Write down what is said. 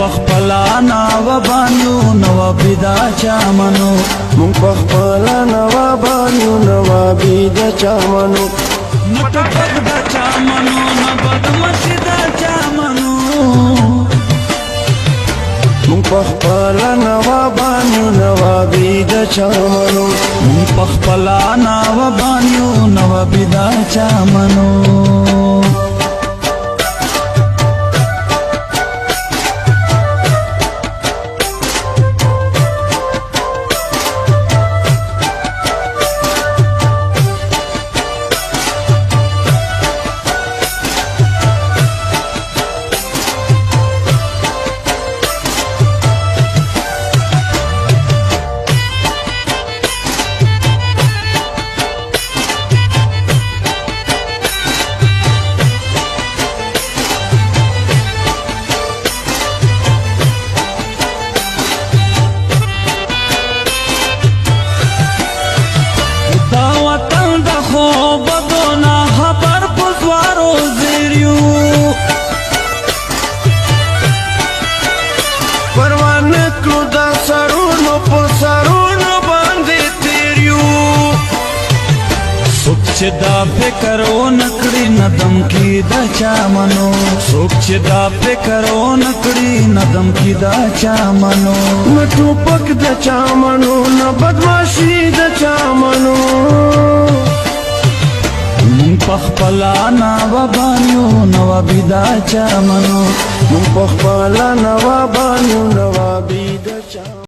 پخپلا نوابانیو نوابی دا چامنو مونږ پخپلا نوابانیو نوابی دا چامنو نټپک دا چامنو نبدمشی دا چامنو مونږ پخپلا نوابانیو نوابی دا چامنو مونږ پخپلا نوابانیو نوابی دا چامنو چې دا فکر و نکړي ندم کی دا چامنو څوک چې دا فکر و نکړي ندم کی دا چامنو نه ټوپک د چامنو نه بدماشي د چامنو مونږ پخپلا نوابانیو نوابی دا چامنو مونږ پخپلا نوابانیو نوابی